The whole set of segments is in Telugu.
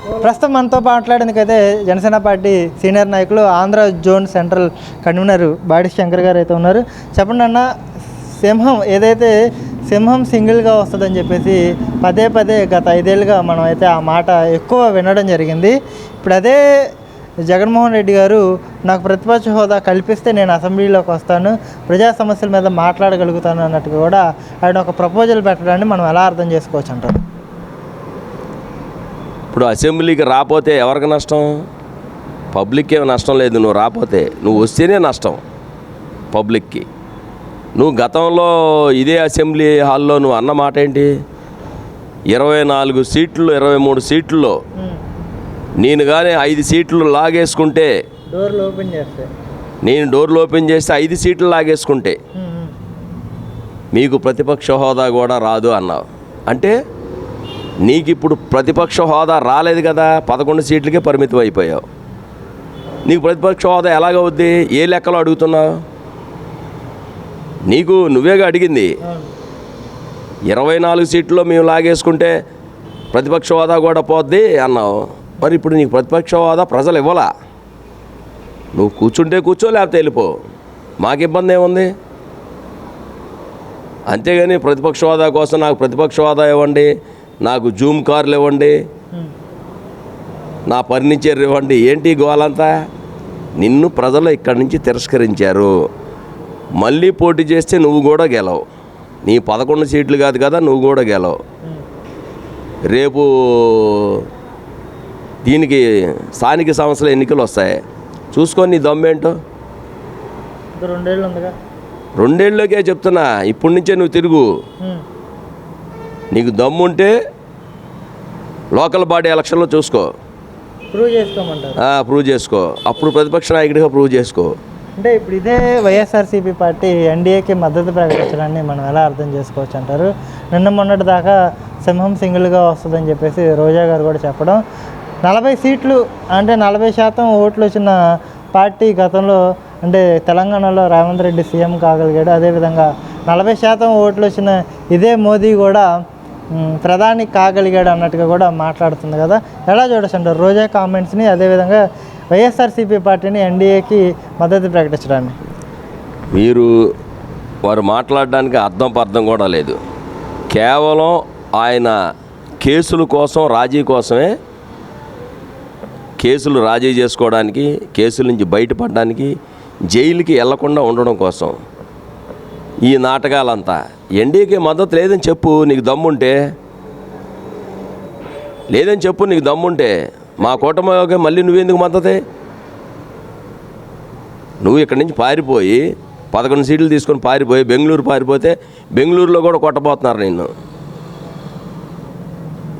ప్రస్తుతం మనతో మాట్లాడేందుకైతే జనసేన పార్టీ సీనియర్ నాయకులు Andhra zone central convener body Shankar గారు అయితే ఉన్నారు. చెప్పండి అన్న, సింహం సింగిల్గా వస్తుందని చెప్పేసి పదే పదే గత 5 ఏళ్ళుగా మనం అయితే ఆ మాట ఎక్కువ వినడం జరిగింది. ఇప్పుడు అదే జగన్మోహన్ రెడ్డి గారు నాకు ప్రతిపక్ష హోదా కల్పిస్తే నేను అసెంబ్లీలోకి వస్తాను, ప్రజా సమస్యల మీద మాట్లాడగలుగుతాను అన్నట్టుగా కూడా ఆయన ఒక ప్రపోజల్ పెట్టడాన్ని మనం ఎలా అర్థం చేసుకోవచ్చు అంటారు? ఇప్పుడు అసెంబ్లీకి రాకపోతే ఎవరికి నష్టం? పబ్లిక్కి ఏమి నష్టం లేదు. నువ్వు రాకపోతే, నువ్వు వస్తేనే నష్టం పబ్లిక్కి. నువ్వు గతంలో ఇదే అసెంబ్లీ హాల్లో నువ్వు అన్న మాట ఏంటి? 24 సీట్లు 23 సీట్లలో నేను కానీ 5 సీట్లు లాగేసుకుంటే, నేను డోర్లు ఓపెన్ చేస్తే 5 సీట్లు లాగేసుకుంటే మీకు ప్రతిపక్ష హోదా కూడా రాదు అన్నావు. అంటే నీకు ఇప్పుడు ప్రతిపక్ష హోదా రాలేదు కదా, 11 సీట్లకే పరిమితం అయిపోయావు. నీకు ప్రతిపక్ష హోదా ఎలాగవుద్ది? ఏ లెక్కలో అడుగుతున్నావు? నీకు నువ్వేగా అడిగింది. 24 సీట్లలో మేము లాగేసుకుంటే ప్రతిపక్ష హోదా కూడా పోద్ది అన్నావు. మరి ఇప్పుడు నీకు ప్రతిపక్ష హోదా ప్రజలు ఇవ్వాలా? నువ్వు కూర్చుంటే కూర్చో, లేకపోతే వెళ్ళిపో, మాకు ఇబ్బంది ఏముంది? అంతేగాని ప్రతిపక్ష హోదా కోసం నాకు ప్రతిపక్ష హోదా ఇవ్వండి, నాకు జూమ్ కార్లు ఇవ్వండి, నా ఫర్నిచర్ ఇవ్వండి, ఏంటి గోలంతా? నిన్ను ప్రజలు ఇక్కడి నుంచి తిరస్కరించారు. మళ్ళీ పోటీ చేస్తే నువ్వు కూడా గెలవు. నీ 11 సీట్లు కాదు కదా, నువ్వు కూడా గెలవు. రేపు దీనికి స్థానిక సంస్థల ఎన్నికలు వస్తాయి, చూసుకొని నీ దమ్మేంటో. 2 ఏళ్ళకే చెప్తున్నా, ఇప్పటి నుంచే నువ్వు తిరుగు. నీకు దమ్ముంటే లోకల్ బాడీ ఎలక్షన్లో చూసుకో, ప్రూవ్ చేసుకో. అప్పుడు ప్రతిపక్ష నాయకుడిగా ప్రూవ్ చేసుకో. అంటే ఇప్పుడు ఇదే వైఎస్ఆర్సీపీ పార్టీ ఎన్డీఏకి మద్దతు ప్రకటించడాన్ని మనం ఎలా అర్థం చేసుకోవచ్చు అంటారు? నిన్న మొన్నటి దాకా సింహం సింగిల్గా వస్తుందని చెప్పేసి రోజా గారు కూడా చెప్పడం, 40 సీట్లు అంటే 40% ఓట్లు వచ్చిన పార్టీ గతంలో అంటే తెలంగాణలో రేవంత్ రెడ్డి సీఎం కాగలిగాడు. అదేవిధంగా 40% ఓట్లు వచ్చిన ఇదే మోదీ కూడా ప్రధాని కాగలిగాడు అన్నట్టుగా కూడా మాట్లాడుతుంది కదా. ఎలా చూడొచ్చు అంటారు రోజా కామెంట్స్ని, అదేవిధంగా వైఎస్ఆర్సీపీ పార్టీని ఎన్డీఏకి మద్దతు ప్రకటించడాన్ని? వారు మాట్లాడడానికి అర్థం కూడా లేదు. కేవలం ఆయన కేసుల కోసం, రాజీ కోసమే, కేసులు రాజీ చేసుకోవడానికి, కేసుల నుంచి బయటపడడానికి, జైలుకి వెళ్లకుండా ఉండడం కోసం ఈ నాటకాలంతా. ఎన్డీఏకి మద్దతు లేదని చెప్పు నీకు దమ్ముంటే, నీకు దమ్ముంటే. మా కూటమికి మళ్ళీ నువ్వెందుకు మద్దతే? నువ్వు ఇక్కడి నుంచి పారిపోయి 11 సీట్లు తీసుకొని పారిపోయి బెంగళూరు పారిపోతే బెంగళూరులో కూడా కొట్టబోతున్నారు నిన్ను.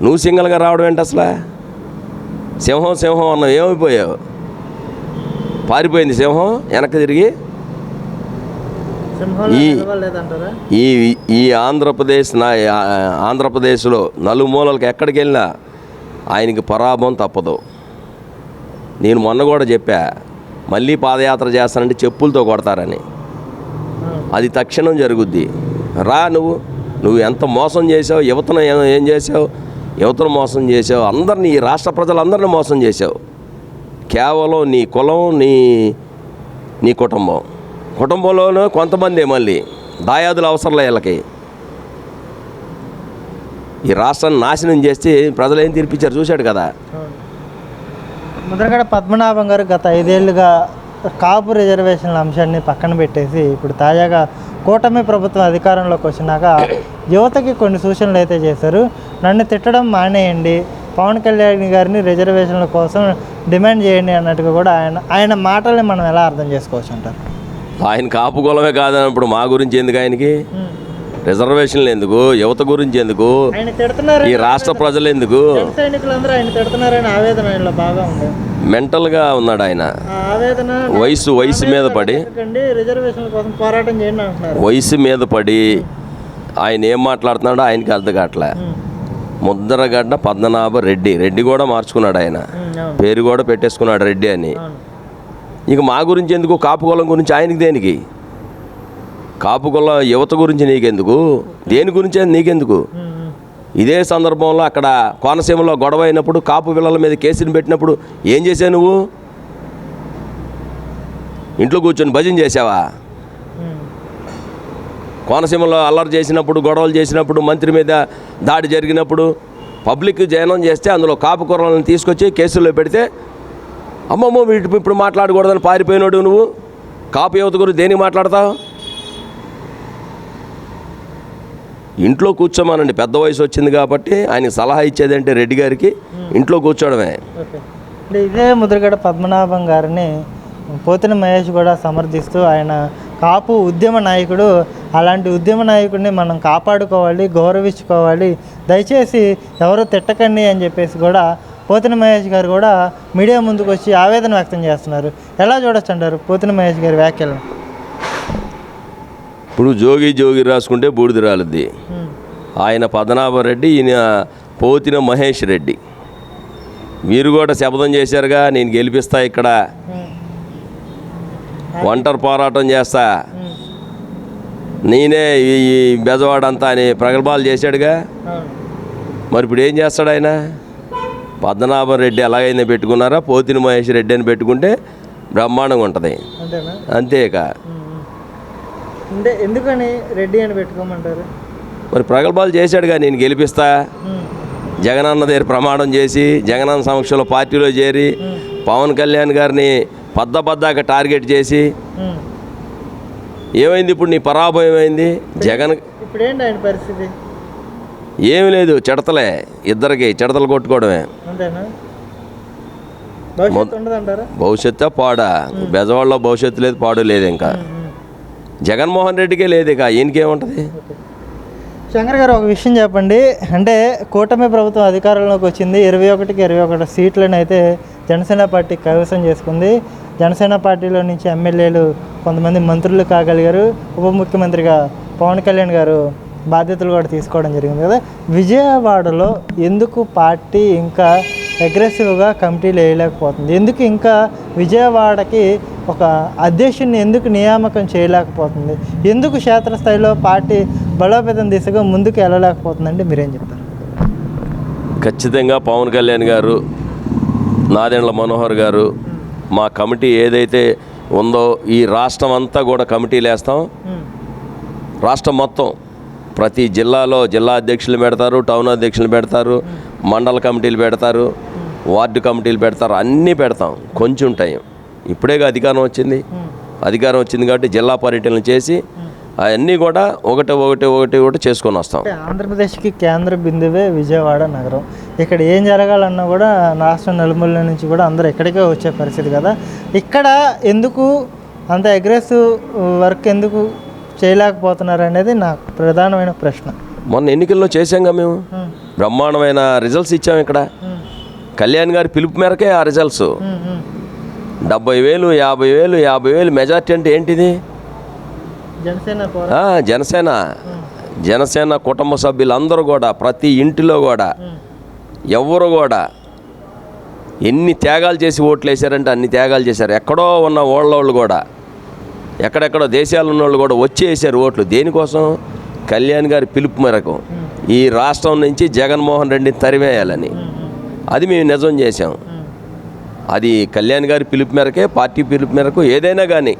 నువ్వు సింగల్గా రావడం ఏంటి అసలు? సింహం అన్నావు, ఏమైపోయావు? పారిపోయింది సింహం వెనక్కి తిరిగి. ఈ ఆంధ్రప్రదేశ్లో నలుమూలలకు ఎక్కడికి వెళ్ళినా ఆయనకి పరాభవం తప్పదు. నేను మొన్న కూడా చెప్పా, మళ్ళీ పాదయాత్ర చేస్తానంటే చెప్పులతో కొడతారని. అది తక్షణం జరుగుద్ది. రా, నువ్వు ఎంత మోసం చేసావు, యువతను ఏం చేసావు? యువతను మోసం చేసావు, అందరినీ, ఈ రాష్ట్ర ప్రజలందరినీ మోసం చేసావు. కేవలం నీ కులం, నీ కుటుంబంలోనూ కొంతమంది మళ్ళీ దాయాదులు అవసరంలే వీళ్ళకి. ఈ రాష్ట్రాన్ని నాశనం చేస్తే ప్రజలు ఏం తీర్పిచ్చారు చూశాడు కదా. ముద్రగడ పద్మనాభం గారు గత 5 ఏళ్ళుగా కాపు రిజర్వేషన్ల అంశాన్ని పక్కన పెట్టేసి ఇప్పుడు తాజాగా కూటమి ప్రభుత్వం అధికారంలోకి వచ్చినాక యువతకి కొన్ని సూచనలు అయితే చేశారు. నన్ను తిట్టడం మానేయండి, పవన్ కళ్యాణ్ గారిని రిజర్వేషన్ల కోసం డిమాండ్ చేయండి అన్నట్టుగా కూడా ఆయన మాటల్ని మనం ఎలా అర్థం చేసుకోవచ్చు అంటారు? ఆయన కాపు కులమే కాదన్నప్పుడు మా గురించి ఎందుకు? ఆయనకి రిజర్వేషన్లు ఎందుకు? యువత గురించి ఎందుకు? ఈ రాష్ట్ర ప్రజలు ఎందుకు? మెంటల్గా ఉన్నాడు ఆయన. వయసు మీద పడి ఆయన ఏం మాట్లాడుతున్నాడో ఆయనకి అర్థం కావట్లే. ముద్రగడ్డ పద్మనాభ రెడ్డి కూడా మార్చుకున్నాడు ఆయన, పేరు కూడా పెట్టేసుకున్నాడు రెడ్డి అని. ఇక మా గురించి ఎందుకు? కాపు కులం గురించి ఆయనకి దేనికి? కాపు కులం యువత గురించి నీకెందుకు? దేని గురించి నీకెందుకు? ఇదే సందర్భంలో అక్కడ కోనసీమలో గొడవ అయినప్పుడు కాపు పిల్లల మీద కేసుని పెట్టినప్పుడు ఏం చేసావు నువ్వు? ఇంట్లో కూర్చొని భజన చేసావా? కోనసీమలో అల్లరి చేసినప్పుడు, గొడవలు చేసినప్పుడు, మంత్రి మీద దాడి జరిగినప్పుడు పబ్లిక్ జయనం చేస్తే అందులో కాపు కుర్రలను తీసుకొచ్చి కేసుల్లో పెడితే అమ్మమ్మో వీటి ఇప్పుడు మాట్లాడకూడదని పారిపోయినాడు నువ్వు. కాపు యువత గురించి దేనికి మాట్లాడతావు? ఇంట్లో కూర్చోమానండి. పెద్ద వయసు వచ్చింది కాబట్టి ఆయనకి సలహా ఇచ్చేదంటే రెడ్డి గారికి ఇంట్లో కూర్చోవడమే. అంటే ఇదే ముద్రగడ పద్మనాభం గారిని పోతిన మహేష్ కూడా సమర్థిస్తూ ఆయన కాపు ఉద్యమ నాయకుడు, అలాంటి ఉద్యమ నాయకుడిని మనం కాపాడుకోవాలి, గౌరవించుకోవాలి, దయచేసి ఎవరు తిట్టకండి అని చెప్పేసి కూడా పోతిన మహేష్ గారు కూడా మీడియా ముందుకు వచ్చి ఆవేదన వ్యక్తం చేస్తున్నారు. ఎలా చూడొచ్చు అంటారు పోతిన మహేష్ గారి వ్యాఖ్యలను? ఇప్పుడు జోగి రాసుకుంటే బూడిద రాలుద్ది. ఆయన పద్మనాభరెడ్డి, ఈయన పోతిన మహేష్ రెడ్డి. మీరు కూడా శపథం చేశారుగా, నేను గెలిపిస్తా, ఇక్కడ ఒంటరి పోరాటం చేస్తా, నేనే ఈ బెజవాడంతా అని ప్రగల్భాలు చేశాడుగా. మరి ఇప్పుడు ఏం చేస్తాడు ఆయన? పద్మనాభరెడ్డి ఎలాగైనా పెట్టుకున్నారా, పోతిన మహేష్ రెడ్డి అని పెట్టుకుంటే బ్రహ్మాండంగా ఉంటుంది. అంతేక అంటే ఎందుకని రెడ్డి అని పెట్టుకోమంటారు? మరి ప్రగల్భాలు చేశాడుగా, నేను గెలిపిస్తా, జగనన్న దగ్గర ప్రమాణం చేసి జగనన్న సమక్షంలో పార్టీలో చేరి పవన్ కళ్యాణ్ గారిని పద్దగా టార్గెట్ చేసి ఏమైంది? ఇప్పుడు నీ పరాభవం ఏమైంది? జగన్ ఇప్పుడు ఏంటి ఆయన పరిస్థితి? ఏమి లేదు, చెడతలే, ఇద్దరికి చెడతలు కొట్టుకోవడమే. అంతేనా? భవిష్యత్తు పాడా? బెజవాడలో భవిష్యత్తు లేదు, పాడు లేదు. ఇంకా జగన్మోహన్ రెడ్డికే లేదు, ఇక ఈయనకేముంటుంది? శంకర్ గారు ఒక విషయం చెప్పండి. అంటే కూటమి ప్రభుత్వం అధికారంలోకి వచ్చింది, 21కి 21 సీట్లను అయితే జనసేన పార్టీ కైవసం చేసుకుంది. జనసేన పార్టీలో నుంచి ఎమ్మెల్యేలు కొంతమంది మంత్రులు కాగలిగారు. ఉప ముఖ్యమంత్రిగా పవన్ కళ్యాణ్ గారు బాధ్యతలు కూడా తీసుకోవడం జరిగింది కదా. విజయవాడలో ఎందుకు పార్టీ ఇంకా అగ్రెసివ్గా కమిటీలు వేయలేకపోతుంది? ఎందుకు ఇంకా విజయవాడకి ఒక అధ్యక్షుడిని ఎందుకు నియామకం చేయలేకపోతుంది? ఎందుకు క్షేత్రస్థాయిలో పార్టీ బలోపేతం దిశగా ముందుకు వెళ్ళలేకపోతుందంటే మీరేం చెప్తారు? ఖచ్చితంగా పవన్ కళ్యాణ్ గారు, నాదెండ్ల మనోహర్ గారు, మా కమిటీ ఏదైతే ఉందో ఈ రాష్ట్రం అంతా కూడా కమిటీలు వేస్తాం. రాష్ట్రం మొత్తం ప్రతి జిల్లాలో జిల్లా అధ్యక్షులు పెడతారు, టౌన్ అధ్యక్షులు పెడతారు, మండల కమిటీలు పెడతారు, వార్డు కమిటీలు పెడతారు, అన్నీ పెడతాం. కొంచెం టైం, ఇప్పుడేగా అధికారం వచ్చింది కాబట్టి జిల్లా పర్యటనలు చేసి అవన్నీ కూడా ఒకటి చేసుకొని వస్తాం. ఆంధ్రప్రదేశ్కి కేంద్ర బిందువే విజయవాడ నగరం. ఇక్కడ ఏం జరగాలన్నా కూడా రాష్ట్రం నలుమూల నుంచి కూడా అందరూ ఎక్కడికే వచ్చే పరిస్థితి కదా. ఇక్కడ ఎందుకు అంత అగ్రెసివ్ వర్క్ ఎందుకు చేయలేకపోతున్నారు అనేది నాకు ప్రధానమైన ప్రశ్న. మొన్న ఎన్నికల్లో చేశాంగా మేము, బ్రహ్మాండమైన రిజల్ట్స్ ఇచ్చాము. ఇక్కడ కళ్యాణ్ గారి పిలుపు మేరకే ఆ రిజల్ట్స్. 70,000, 50,000, 50,000 మెజార్టీ అంటే ఏంటిది? జనసేన కుటుంబ సభ్యులందరూ కూడా ప్రతి ఇంటిలో కూడా ఎవరు కూడా ఎన్ని త్యాగాలు చేసి ఓట్లు వేశారంటే అన్ని త్యాగాలు చేశారు. ఎక్కడో ఉన్న వాళ్ళు కూడా, ఎక్కడెక్కడో దేశాలు ఉన్నవాళ్ళు కూడా వచ్చి వేశారు ఓట్లు. దేనికోసం? కళ్యాణ్ గారి పిలుపు మేరకు ఈ రాష్ట్రం నుంచి జగన్మోహన్ రెడ్డిని తరివేయాలని. అది మేము నిజం చేసాం. అది కళ్యాణ్ గారి పిలుపు మేరకే, పార్టీ పిలుపు మేరకు ఏదైనా కానీ.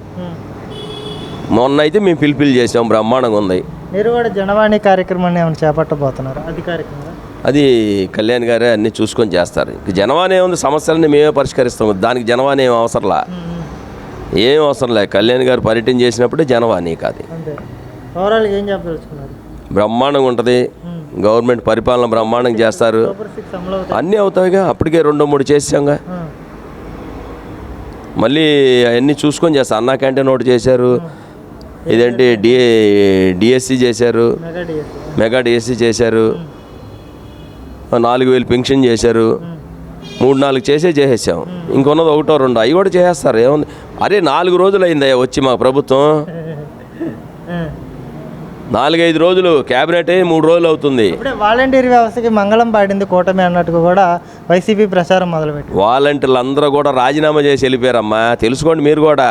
మొన్న అయితే మేము పిలుపులు చేసాం, బ్రహ్మాండంగా ఉంది. మీరు కూడా జనవాణి కార్యక్రమాన్ని ఏమైనా చేపట్టబోతున్నారు అధికారికంగా? అది కళ్యాణ్ గారే అన్నీ చూసుకొని చేస్తారు. జనవాణి ఏముంది, సమస్యలన్నీ మేమే పరిష్కరిస్తాం. దానికి జనవాణి ఏం అవసరంలా, ఏం అవసరం లే. కళ్యాణ్ గారు పర్యటన చేసినప్పుడే జనవాణి కాదు. ఓవరాల్గా ఏం చెప్పదలుచుకున్నారు? బ్రహ్మాండంగా ఉంటుంది. గవర్నమెంట్ పరిపాలన బ్రహ్మాండంగా చేస్తారు. అన్నీ అవుతాయిగా, అప్పటికే 2-3 చేసాంగా. మళ్ళీ అవన్నీ చూసుకొని చేస్తారు. అన్నా క్యాంటీన్ ఒకటి చేశారు, ఇదేంటి డిఎస్సి చేశారు, మెగా డిఎస్సి చేశారు, 4,000 పెన్షన్ చేశారు. 3-4 చేసేసాం. ఇంకొన్నది 1-2 అవి కూడా చేసేస్తారు. ఏముంది? అరే 4 రోజులు అయిందా వచ్చి మా ప్రభుత్వం? 4-5 రోజులు, క్యాబినెట్ 3 రోజులు అవుతుంది. వాలంటీర్ వ్యవస్థకి మంగళం పాడింది కూటమి అన్నట్టుగా కూడా వైసీపీ ప్రచారం మొదలుపెట్టి వాలంటీర్లు అందరూ కూడా రాజీనామా చేసి వెళ్ళిపోయారమ్మా. తెలుసుకోండి మీరు కూడా.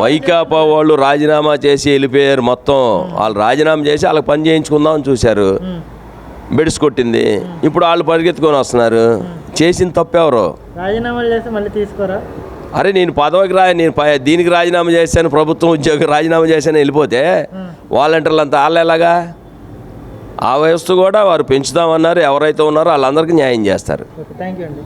వైకాపా వాళ్ళు రాజీనామా చేసి వెళ్ళిపోయారు మొత్తం. వాళ్ళు రాజీనామా చేసి వాళ్ళకి పని చేయించుకుందామని చూశారు, బెడిసి కొట్టింది. ఇప్పుడు వాళ్ళు పరిగెత్తుకొని వస్తున్నారు. చేసిన తప్పెవరు? రాజీనామాలు చేస్తే మళ్ళీ తీసుకోరా? అరే నేను పదవికి నేను దీనికి రాజీనామా చేశాను, ప్రభుత్వం ఉద్యోగం రాజీనామా చేశాను వెళ్ళిపోతే వాలంటీర్లు అంతా వాళ్ళు ఎలాగా? ఆ వయస్సు కూడా వారు పెంచుదామన్నారు. ఎవరైతే ఉన్నారో వాళ్ళందరికీ న్యాయం చేస్తారు. ఓకే, థ్యాంక్ యూ అండి.